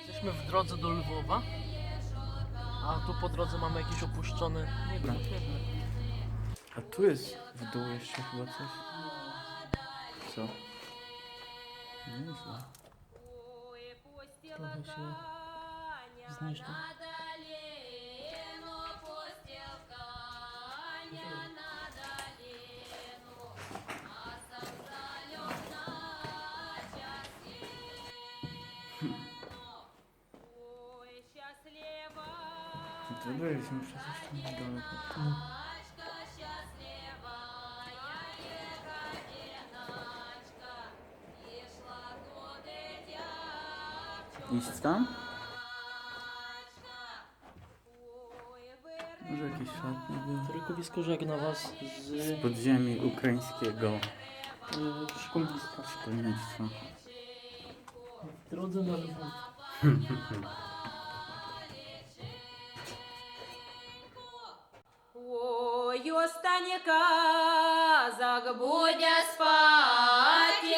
Jesteśmy w drodze do Lwowa, a tu po drodze mamy jakiś opuszczony... Nie wiem, A tu jest w dół jeszcze chyba coś. Co? Nieźle. trochę się zniszczył. To byliśmy przecież tam daleko. Iść tam? Może jakieś szatnie były? Rykowisko żegna was z Podziemi ukraińskiego szkolnictwa. szkolnictwa. W drodze na Lwów. Ой, останній казак буде спати,